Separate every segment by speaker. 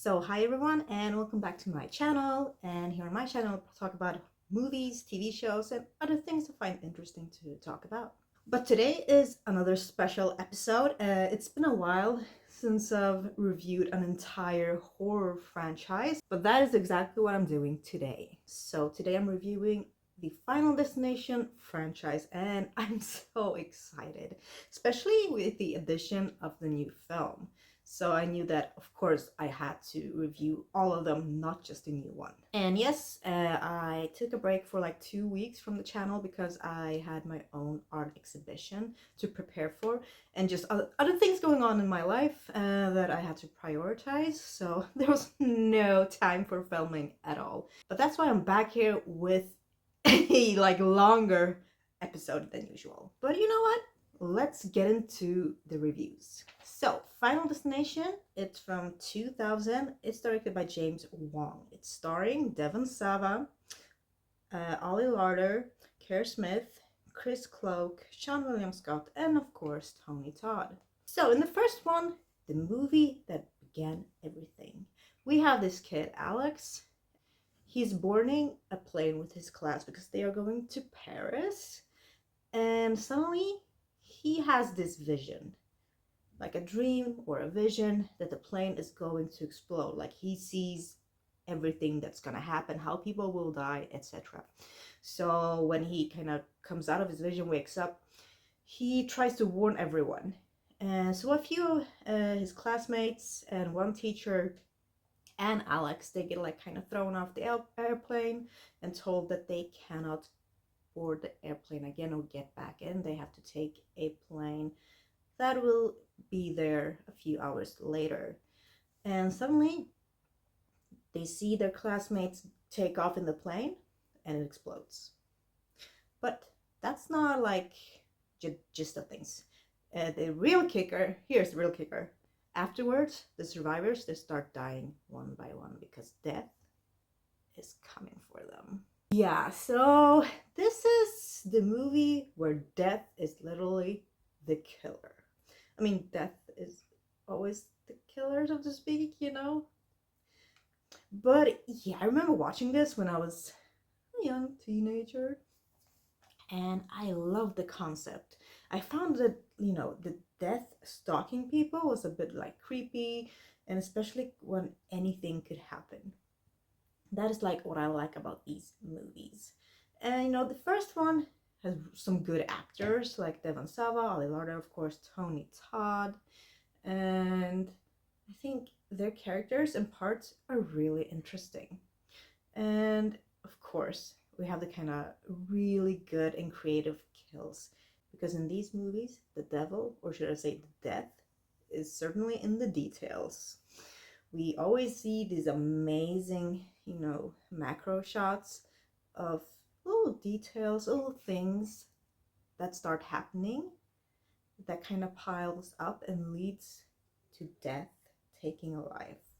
Speaker 1: So hi everyone and welcome back to my channel. And here on my channel I talk about movies, TV shows and other things I find interesting to talk about. But today is another special episode. It's been a while since I've reviewed an entire horror franchise, but that is exactly what I'm doing today. So today I'm reviewing the Final Destination franchise and I'm so excited, especially with the addition of the new film. So I knew that, of course, I had to review all of them, not just the new one. And yes, I took a break for like 2 weeks from the channel because I had my own art exhibition to prepare for and just other things going on in my life that I had to prioritize. So there was no time for filming at all. But that's why I'm back here with a like longer episode than usual. But you know what? Let's get into the reviews. So, Final Destination, it's from 2000. It's directed by James Wong. It's starring Devon Sawa, Ollie Larder, Kerr Smith, Chris Cloak, Sean William Scott, and of course Tony Todd. So, in the first one, the movie that began everything, we have this kid, Alex. He's boarding a plane with his class because they are going to Paris, and suddenly he has this vision, like a dream or a vision, that the plane is going to explode. Like he sees everything that's going to happen, how people will die, etc. So when he kind of comes out of his vision, wakes up, he tries to warn everyone. And so a few his classmates and one teacher and Alex, they get like kind of thrown off the airplane and told that they cannot board the airplane again or get back in. They have to take a plane that will be there a few hours later. And suddenly they see their classmates take off in the plane and it explodes. But that's not like just the things. The real kicker, here's the real kicker. Afterwards, the survivors, they start dying one by one because death is coming for them. Yeah, so this is the movie where death is literally the killer. I mean, death is always the killer, so to speak, you know? But yeah, I remember watching this when I was a young teenager, and I loved the concept. I found that, the death stalking people was a bit like creepy, and especially when anything could happen. That is like what I like about these movies. And the first one has some good actors like Devon Sawa, Ali Larder, of course, Tony Todd, and I think their characters and parts are really interesting. And of course, we have the kind of really good and creative kills because in these movies, the devil, or should I say, the death, is certainly in the details. We always see these amazing, macro shots of little details, little things that start happening that kind of piles up and leads to death taking a life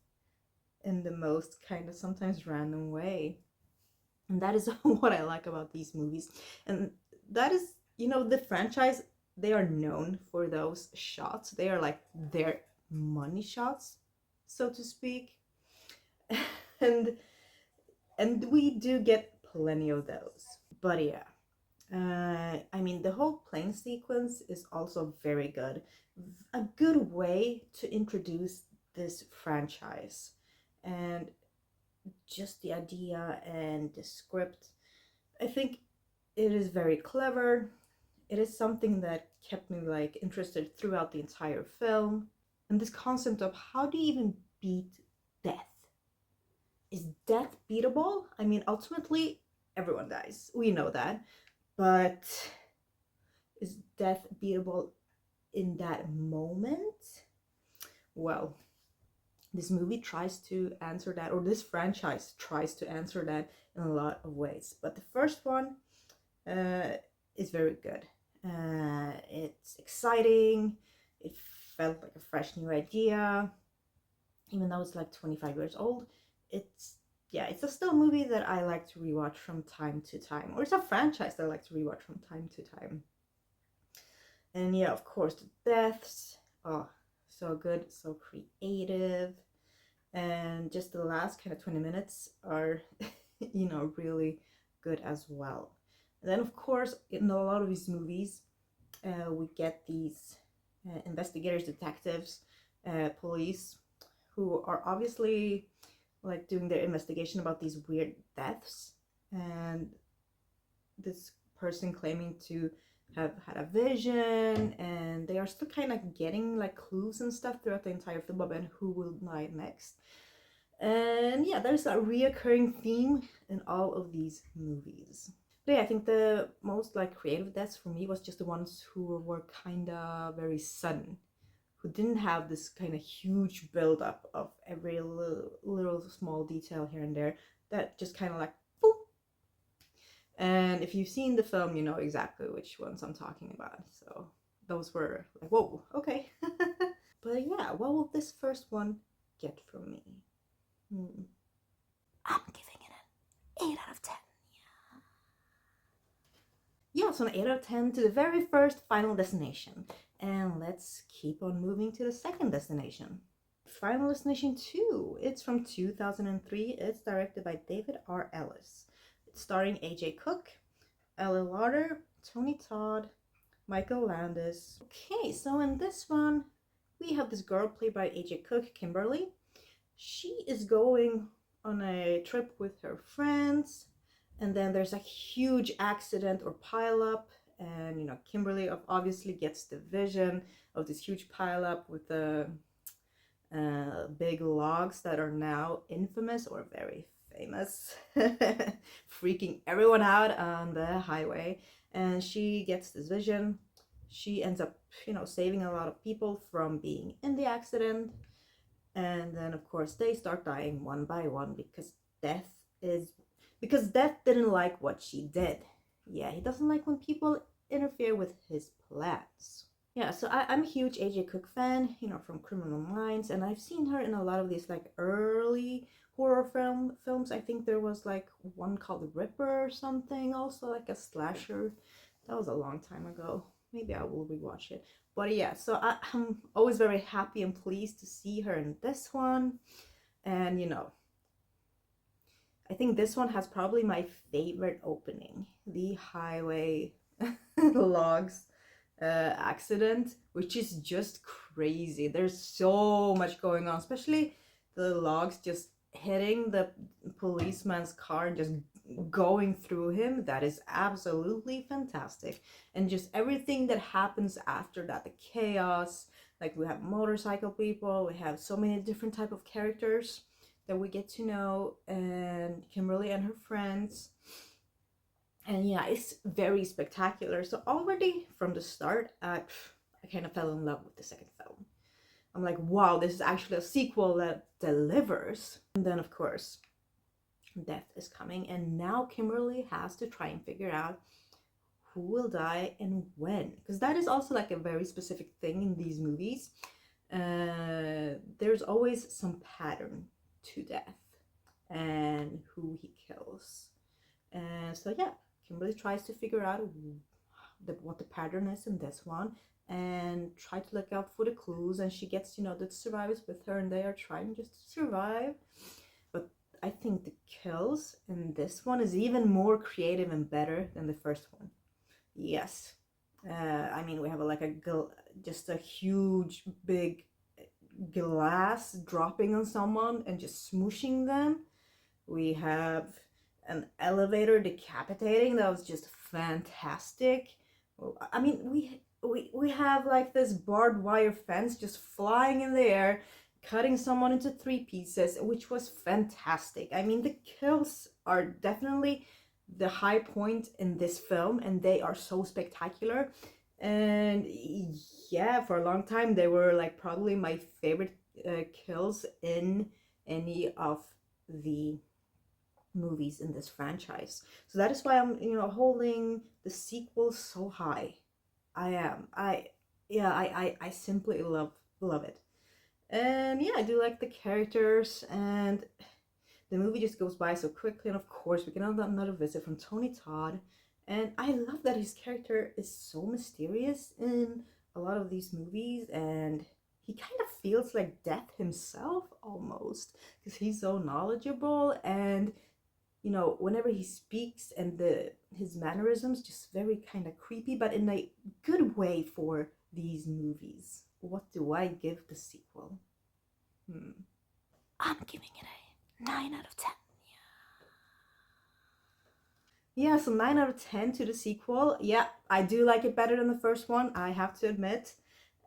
Speaker 1: in the most kind of sometimes random way. And that is what I like about these movies. And that is, the franchise, they are known for those shots. They are like their money shots, so to speak. and and we do get plenty of those. But yeah, I mean, the whole plane sequence is also very good. A good way to introduce this franchise. And just the idea and the script, I think it is very clever. It is something that kept me like interested throughout the entire film. And this concept of how do you even beat death? Is death beatable? I mean, ultimately, everyone dies. We know that. But is death beatable in that moment? Well, this movie tries to answer that, or this franchise tries to answer that in a lot of ways. But the first one is very good. It's exciting. It felt like a fresh new idea, even though it's like 25 years old. It's it's a still movie that I like to rewatch from time to time, or it's a franchise that I like to rewatch from time to time. And yeah, of course, the deaths, oh, so good, so creative. and just the last kind of 20 minutes are really good as well. And then of course in a lot of these movies we get these investigators, detectives, police who are obviously like doing their investigation about these weird deaths, and this person claiming to have had a vision, and they are still kind of getting like clues and stuff throughout the entire film about who will die next. And yeah, there's a reoccurring theme in all of these movies. But yeah, I think the most like creative deaths for me was just the ones who were kind of very sudden, who didn't have this kind of huge build-up of every little small detail here and there, that just kind of like boop. And if you've seen the film, you know exactly which ones I'm talking about. So those were like, whoa, okay. But yeah, what will this first one get from me? I'm giving it an 8 out of 10. Yeah, so an 8 out of 10 to the very first Final Destination. And let's keep on moving to the second destination. Final Destination 2. It's from 2003. It's directed by David R. Ellis. It's starring AJ Cook, Ella Lauder, Tony Todd, Michael Landis. Okay, so in this one, we have this girl played by AJ Cook, Kimberly. She is going on a trip with her friends, and then there's a huge accident or pileup, and Kimberly obviously gets the vision of this huge pileup with the big logs that are now infamous or very famous, freaking everyone out on the highway. And she gets this vision. She ends up, saving a lot of people from being in the accident. And then of course they start dying one by one because death didn't like what she did. Yeah, he doesn't like when people interfere with his plans. Yeah, so I'm a huge AJ Cook fan, from Criminal Minds, and I've seen her in a lot of these like early horror films. I think there was like one called Ripper or something, also like a slasher. That was a long time ago. Maybe I will rewatch it. But yeah, so I'm always very happy and pleased to see her in this one. And I think this one has probably my favorite opening, the highway logs accident, which is just crazy. There's so much going on, especially the logs just hitting the policeman's car and just going through him. That is absolutely fantastic. And just everything that happens after that, the chaos, like we have motorcycle people, we have so many different type of characters that we get to know, and Kimberly and her friends. And yeah, it's very spectacular. So already from the start, I kind of fell in love with the second film. I'm like, wow, this is actually a sequel that delivers. And then of course, death is coming, and now Kimberly has to try and figure out who will die and when, because that is also like a very specific thing in these movies. There's always some pattern to death and who he kills. And so yeah, Kimberly tries to figure out what the pattern is in this one, and try to look out for the clues, and she gets the survivors with her, and they are trying just to survive. But I think the kills in this one is even more creative and better than the first one. Yes. I mean, we have just a huge big glass dropping on someone and just smooshing them. We have an elevator decapitating. That was just fantastic. I mean, we have like this barbed wire fence just flying in the air, cutting someone into 3 pieces, which was fantastic. I mean, the kills are definitely the high point in this film, and they are so spectacular. And yeah, for a long time they were like probably my favorite kills in any of the movies in this franchise. So that is why I'm holding the sequel so high. I simply love it. And yeah, I do like the characters, and the movie just goes by so quickly. And of course, we get another visit from Tony Todd, and I love that his character is so mysterious in a lot of these movies. And he kind of feels like death himself almost, because he's so knowledgeable, and whenever he speaks, and his mannerisms just very kind of creepy, but in a good way for these movies. What do I give the sequel? I'm giving it a 9 out of 10. Yeah, so 9 out of 10 to the sequel. Yeah, I do like it better than the first one, I have to admit.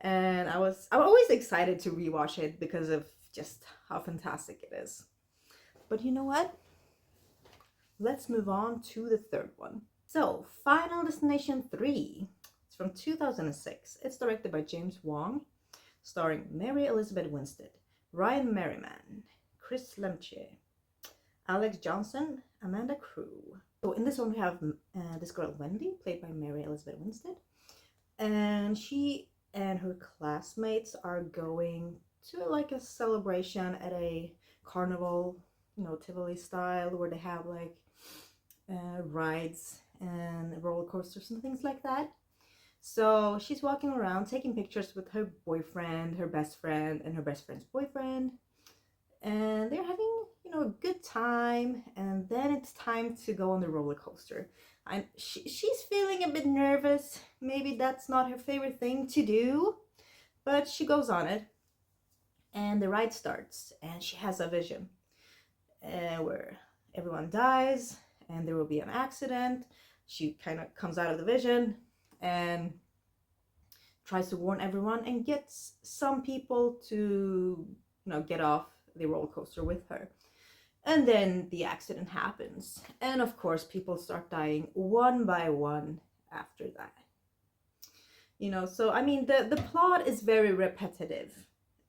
Speaker 1: And I'm always excited to rewatch it because of just how fantastic it is. But you know what? Let's move on to the third one. So, Final Destination 3. It's from 2006. It's directed by James Wong, starring Mary Elizabeth Winstead, Ryan Merriman, Chris Lemche, Alex Johnson, Amanda Crew. So in this one we have this girl Wendy, played by Mary Elizabeth Winstead, and she and her classmates are going to like a celebration at a carnival, Tivoli style, where they have like rides and roller coasters and things like that. So she's walking around taking pictures with her boyfriend, her best friend, and her best friend's boyfriend, and they're having a good time. And then it's time to go on the roller coaster. She's feeling a bit nervous. Maybe that's not her favorite thing to do, but she goes on it, and the ride starts, and she has a vision where everyone dies and there will be an accident. She kind of comes out of the vision and tries to warn everyone and gets some people to get off the roller coaster with her. And then the accident happens, and of course people start dying one by one after that. So I mean, the plot is very repetitive.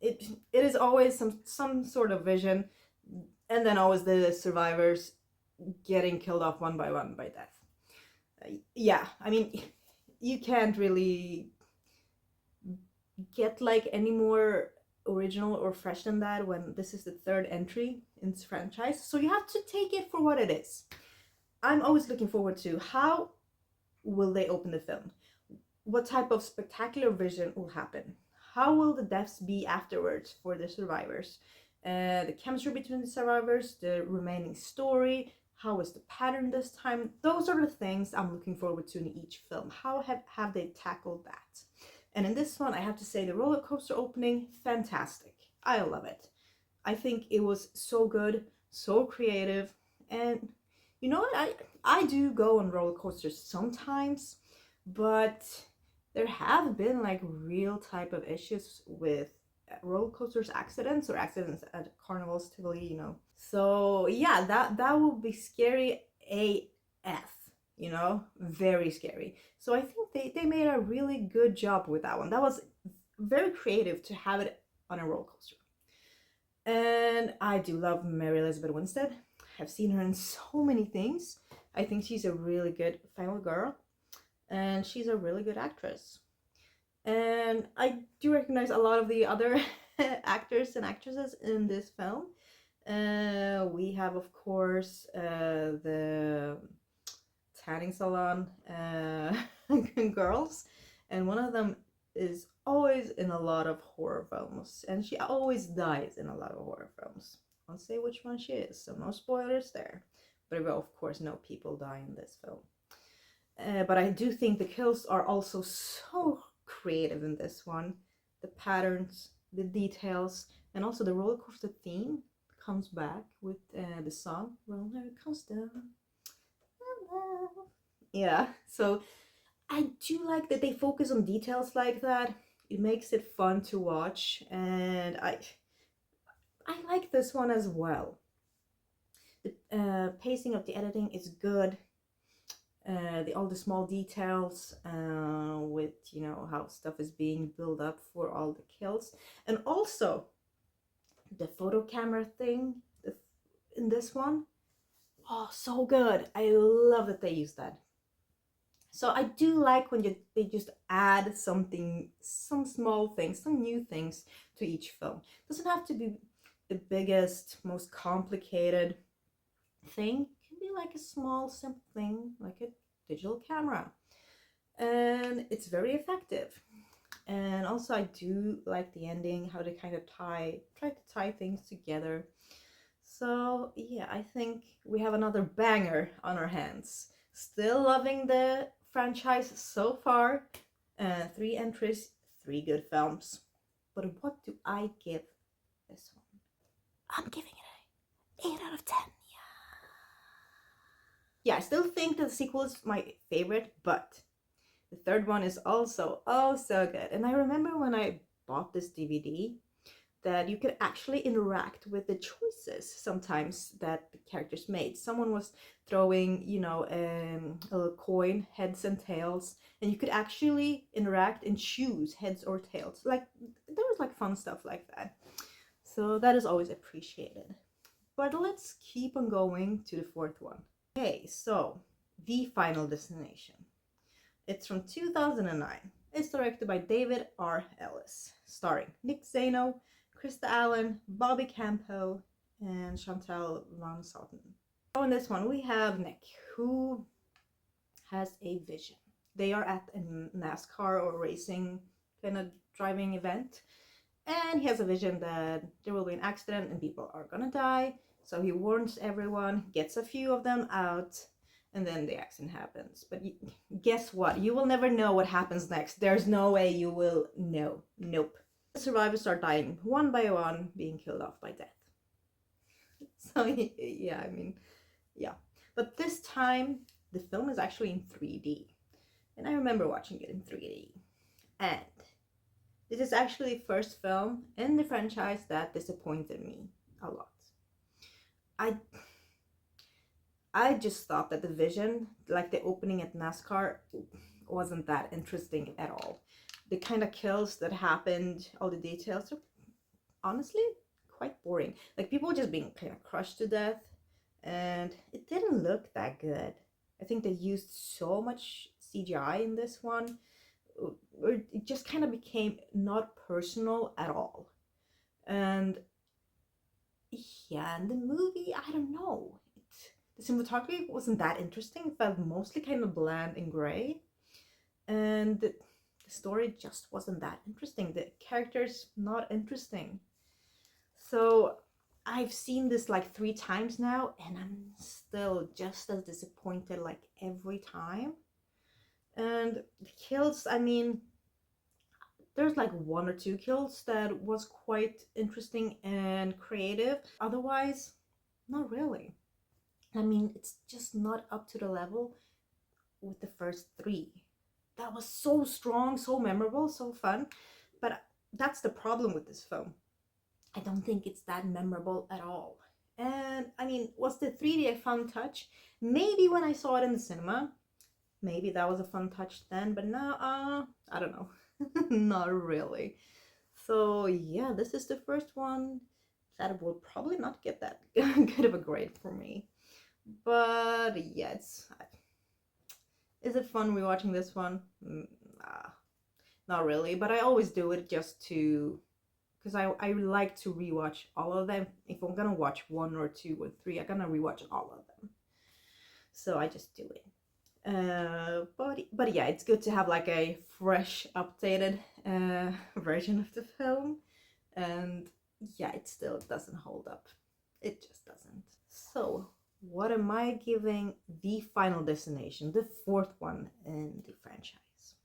Speaker 1: It is always some sort of vision, and then always the survivors getting killed off one by death. Yeah, I mean, you can't really get like any more original or fresh than that when this is the third entry in this franchise. So you have to take it for what it is. I'm always looking forward to how will they open the film? What type of spectacular vision will happen? How will the deaths be afterwards for the survivors? The chemistry between the survivors, the remaining story, how is the pattern this time? Those are the things I'm looking forward to in each film. How have they tackled that? And in this one, I have to say the roller coaster opening, fantastic. I love it. I think it was so good, so creative. And you know what? I do go on roller coasters sometimes, but there have been like real type of issues with roller coasters accidents, or accidents at carnivals, Tivoli, So yeah, that will be scary AF. Very scary. So I think they made a really good job with that one. That was very creative to have it on a roller coaster. And I do love Mary Elizabeth Winstead. I've seen her in so many things. I think she's a really good final girl, and she's a really good actress. And I do recognize a lot of the other actors and actresses in this film. We have, of course, the tanning salon girls, and one of them is always in a lot of horror films, and she always dies in a lot of horror films. I'll say which one she is, so no spoilers there, but we of course know people die in this film. But I do think the kills are also so creative in this one. The patterns, the details, and also the roller coaster theme comes back with the song Roller Coaster. Yeah, so I do like that they focus on details like that. It makes it fun to watch, and I like this one as well. The pacing of the editing is good. All the small details with how stuff is being built up for all the kills, and also the photo camera thing in this one. Oh, so good. I love that they use that. So I do like when they just add something, some small things, some new things to each film. It doesn't have to be the biggest, most complicated thing. It can be like a small, simple thing, like a digital camera. And it's very effective. And also I do like the ending, how they kind of try to tie things together. So yeah, I think we have another banger on our hands. Still loving the franchise so far. 3 entries, 3 good films. But what do I give this one? I'm giving it an 8 out of 10. Yeah, I still think that the sequel is my favorite, but the third one is also oh so good. And I remember when I bought this DVD that you could actually interact with the choices sometimes that the characters made. Someone was throwing, a little coin, heads and tails, and you could actually interact and choose heads or tails. Like there was like fun stuff like that. So that is always appreciated. But let's keep on going to the fourth one. Okay, so The Final Destination. It's from 2009. It's directed by David R. Ellis, starring Nick Zano, Krista Allen, Bobby Campo, and Chantal Van Salten. So in this one, we have Nick, who has a vision. They are at a NASCAR or racing kind of driving event, and he has a vision that there will be an accident and people are gonna die. So he warns everyone, gets a few of them out, and then the accident happens. But guess what? You will never know what happens next. There's no way you will know. Nope. The survivors start dying one by one, being killed off by death. So yeah, I mean, yeah. But this time, the film is actually in 3D. And I remember watching it in 3D. And this is actually the first film in the franchise that disappointed me a lot. I just thought that the vision, like the opening at NASCAR, wasn't that interesting at all. The kind of kills that happened, all the details are honestly quite boring. Like people just being kind of crushed to death, and it didn't look that good. I think they used so much CGI in this one, where it just kind of became not personal at all. And yeah, and the movie, I don't know. The cinematography wasn't that interesting. It felt mostly kind of bland and gray. And the story just wasn't that interesting. The characters, not interesting. So I've seen this like 3 times now, and I'm still just as disappointed like every time. And the kills, I mean, there's like 1 or 2 kills that was quite interesting and creative. Otherwise, not really. I mean, it's just not up to the level with the first 3. That was so strong, so memorable, so fun. But that's the problem with this film. I don't think it's that memorable at all. And I mean, was the 3D a fun touch? Maybe when I saw it in the cinema. Maybe that was a fun touch then, but now, I don't know. Not really. So yeah, this is the first one that will probably not get that good of a grade for me. But yeah, is it fun rewatching this one? Nah, not really. But I always do it just to, because I like to rewatch all of them. If I'm gonna watch 1 or 2 or 3, I'm gonna rewatch all of them. So I just do it. But yeah, it's good to have like a fresh, updated version of the film. And yeah, it still doesn't hold up. It just doesn't. So what am I giving The Final Destination, the 4th one in the franchise?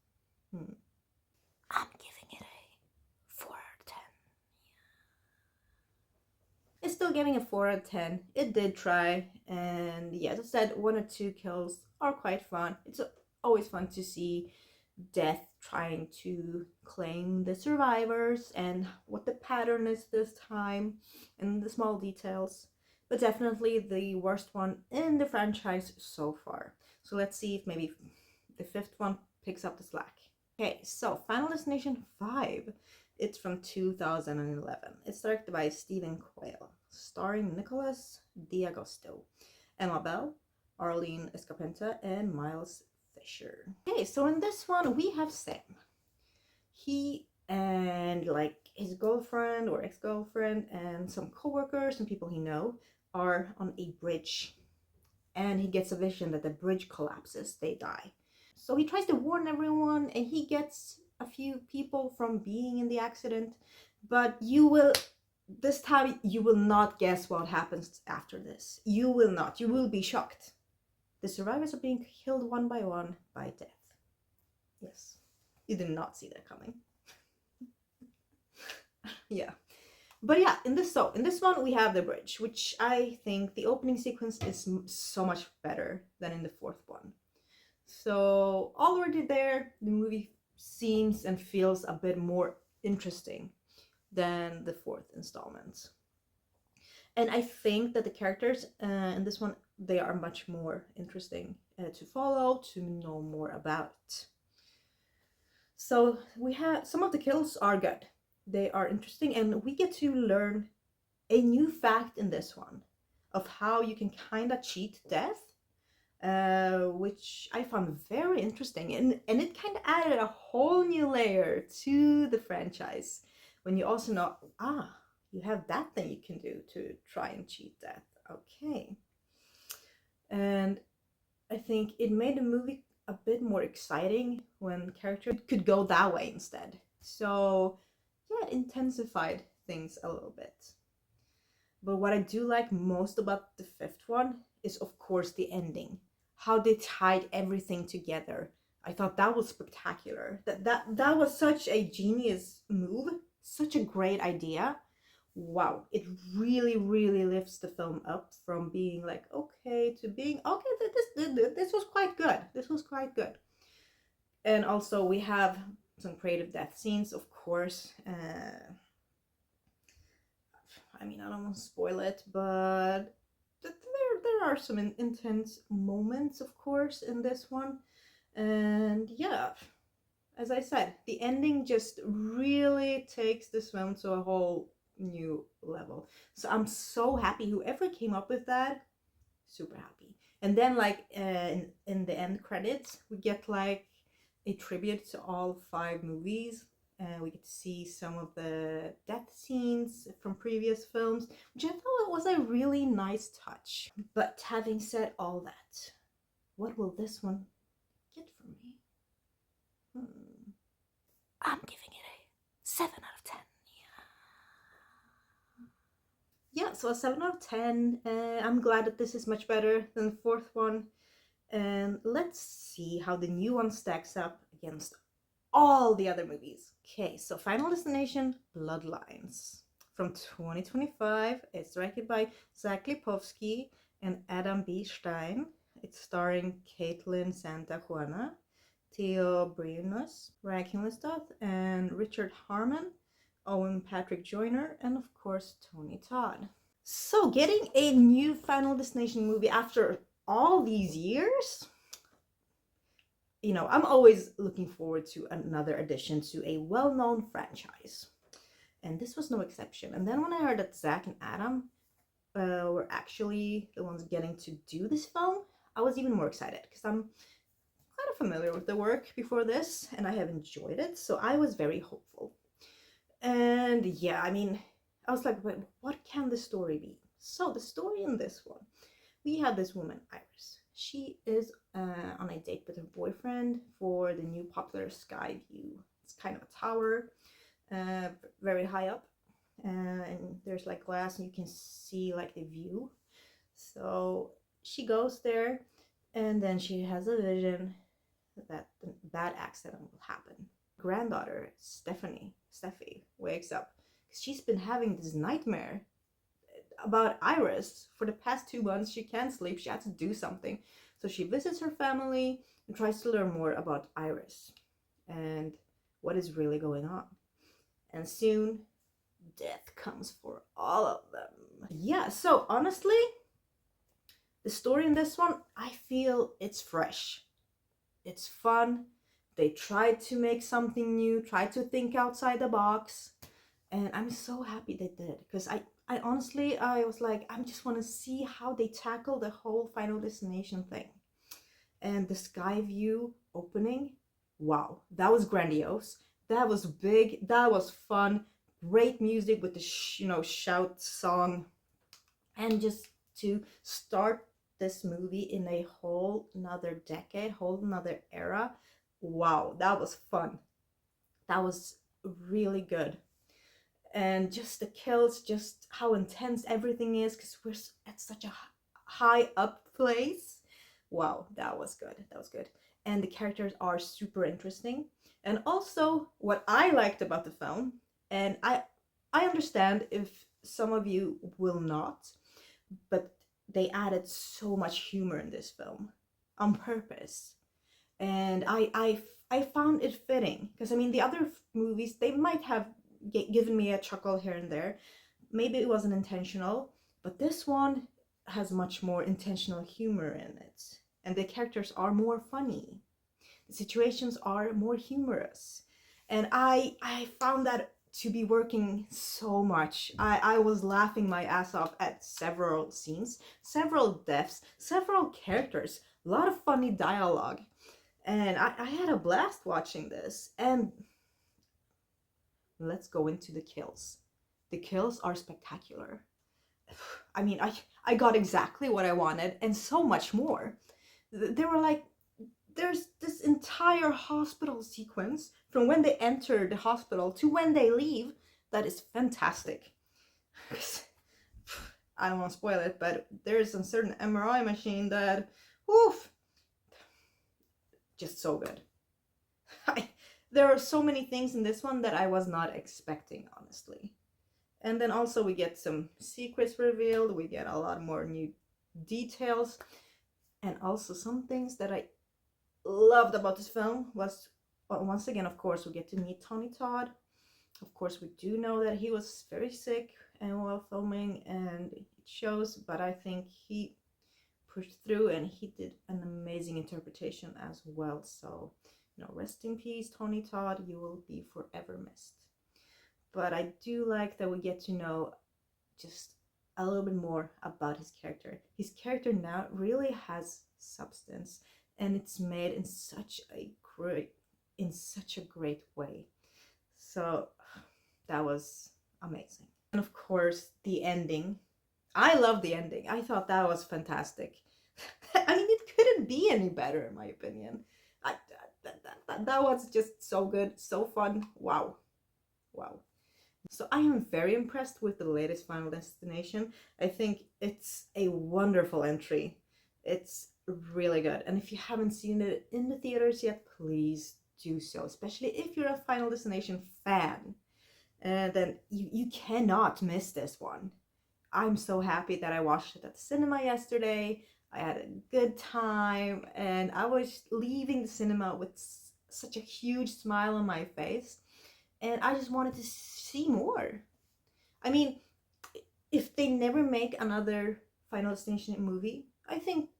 Speaker 1: I'm giving it a 4 out of 10. It's still getting a 4 out of 10. It did try, and yeah, as I said, 1 or 2 kills are quite fun. It's always fun to see death trying to claim the survivors and what the pattern is this time and the small details. But definitely the worst one in the franchise so far. So let's see if maybe the 5th one picks up the slack. Okay, so Final Destination 5. It's from 2011. It's directed by Stephen Quayle, starring Nicholas D'Agosto, Emma Bell, Arlene Escapenta, and Miles Fisher. Okay, so in this one we have Sam. He and like his girlfriend or ex-girlfriend and some co-workers and people he know are on a bridge, and he gets a vision that the bridge collapses, they die. So he tries to warn everyone, and he gets a few people from being in the accident, but this time you will not guess what happens after this. You will not. You will be shocked. The survivors are being killed one by one by death. Yes. You did not see that coming. Yeah. But yeah, in this one we have the bridge, which I think the opening sequence is so much better than in the fourth one. So already there, the movie seems and feels a bit more interesting than the fourth installment. And I think that the characters in this one, they are much more interesting to follow, to know more about. So we have some of the kills are good. They are interesting, and we get to learn a new fact in this one of how you can kind of cheat death, which I found very interesting, and it kind of added a whole new layer to the franchise when you also know, you have that thing you can do to try and cheat death. Okay. And I think it made the movie a bit more exciting when characters could go that way instead. So yeah, it intensified things a little bit. But what I do like most about the fifth one is, of course, the ending. How they tied everything together. I thought that was spectacular. That was such a genius move, such a great idea. Wow, it really, really lifts the film up from being like okay to being okay. This was quite good. This was quite good. And also we have some creative death scenes, of course. I mean, I don't want to spoil it, but there are some intense moments, of course, in this one. And yeah, as I said, the ending just really takes this film to a whole new level. So I'm so happy whoever came up with that, super happy. And then like in the end credits, we get like a tribute to all 5 movies. We get to see some of the death scenes from previous films, which I thought was a really nice touch. But having said all that, what will this one get from me? I'm giving it a 7 out of 10. Yeah, so a 7 out of 10. I'm glad that this is much better than the fourth one. And let's see how the new one stacks up against all the other movies. Okay, so Final Destination Bloodlines from 2025. It's directed by Zach Lipovsky and Adam B. Stein. It's starring Caitlin Santa Juana, Theo Briones, Rakim Lestat, and Richard Harmon, Owen Patrick Joyner, and of course Tony Todd. So getting a new Final Destination movie after all these years, you know, I'm always looking forward to another addition to a well-known franchise. And this was no exception. And then when I heard that Zach and Adam were actually the ones getting to do this film, I was even more excited because I'm kind of familiar with the work before this and I have enjoyed it. So I was very hopeful. And yeah, I mean, I was like, wait, what can the story be? So the story in this one, we have this woman, Iris. She is on a date with her boyfriend for the new popular Sky View. It's kind of a tower, very high up, and there's like glass and you can see like the view. So she goes there and then she has a vision that the bad accident will happen. Granddaughter, Steffi, wakes up because she's been having this nightmare about Iris for the past 2 months. She can't sleep. She had to do something. So she visits her family and tries to learn more about Iris and what is really going on. And soon, death comes for all of them. Yeah, so honestly, the story in this one, I feel it's fresh. It's fun. They tried to make something new, tried to think outside the box. And I'm so happy they did, because I honestly, I was like, I just want to see how they tackle the whole Final Destination thing. And the Sky View opening, wow, that was grandiose. That was big. That was fun. Great music with the shout song, and just to start this movie in a whole another decade, whole another era. Wow, that was fun. That was really good. And just the kills, just how intense everything is, because we're at such a high up place. Wow, that was good. That was good. And the characters are super interesting. And also, what I liked about the film, and I understand if some of you will not, but they added so much humor in this film on purpose. And I found it fitting, because I mean, the other movies, they might have given me a chuckle here and there. Maybe it wasn't intentional, but this one has much more intentional humor in it. And the characters are more funny. The situations are more humorous. And I found that to be working so much. I was laughing my ass off at several scenes, several deaths, several characters, a lot of funny dialogue. And I had a blast watching this. And let's go into the kills. The kills are spectacular. I mean, I got exactly what I wanted and so much more. They were like, there's this entire hospital sequence from when they enter the hospital to when they leave that is fantastic. I don't want to spoil it, but there's a certain MRI machine that, oof, just so good. There are so many things in this one that I was not expecting, honestly. And then also we get some secrets revealed, we get a lot more new details, and also some things that I loved about this film was, once again, of course, we get to meet Tony Todd. Of course, we do know that he was very sick and while filming, and it shows, but I think he pushed through and he did an amazing interpretation as well. So, you know, rest in peace, Tony Todd, you will be forever missed. But I do like that we get to know just a little bit more about his character. His character now really has substance, and it's made in such a great way. So that was amazing. And of course, the ending. I love the ending. I thought that was fantastic. I mean, it couldn't be any better, in my opinion. That was just so good, so fun. Wow. Wow. So I am very impressed with the latest Final Destination. I think it's a wonderful entry. It's really good. And if you haven't seen it in the theaters yet, please do so, especially if you're a Final Destination fan. And then you cannot miss this one. I'm so happy that I watched it at the cinema yesterday. I had a good time, and I was leaving the cinema with such a huge smile on my face. And I just wanted to see more. I mean, if they never make another Final Destination movie, I think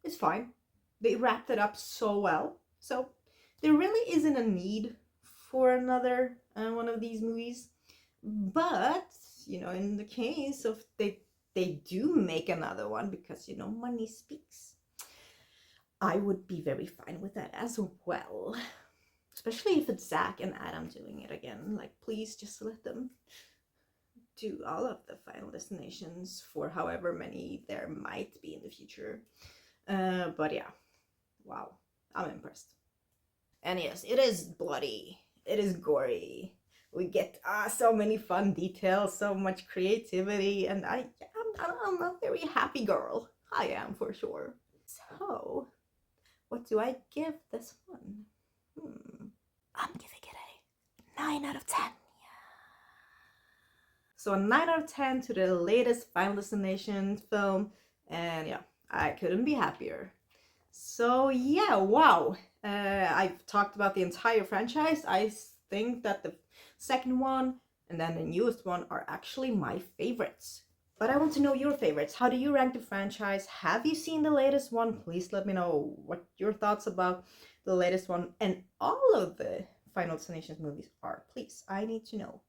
Speaker 1: it's fine. They wrapped it up so well. So there really isn't a need for another one of these movies. But, you know, in the case of they do make another one, because, you know, money speaks, I would be very fine with that as well. Especially if it's Zach and Adam doing it again. Like, please just let them do all of the Final Destinations for however many there might be in the future. But yeah, wow, I'm impressed. And yes, it is bloody. It is gory. We get so many fun details, so much creativity, and I'm a very happy girl. I am, for sure. So, what do I give this one? I'm giving it a 9 out of 10. Yeah. So a 9 out of 10 to the latest Final Destination film. And yeah, I couldn't be happier. So yeah, wow. I've talked about the entire franchise. I think that the second one and then the newest one are actually my favorites. But I want to know your favorites. How do you rank the franchise? Have you seen the latest one? Please let me know what your thoughts about the latest one and all of the Final Destination movies are. Please, I need to know.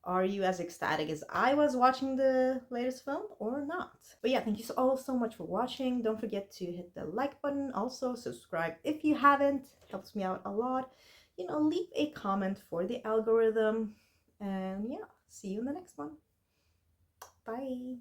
Speaker 1: Are you as ecstatic as I was watching the latest film or not? But yeah, thank you all so much for watching. Don't forget to hit the like button. Also, subscribe if you haven't. It helps me out a lot. You know, leave a comment for the algorithm. And yeah, see you in the next one. Bye.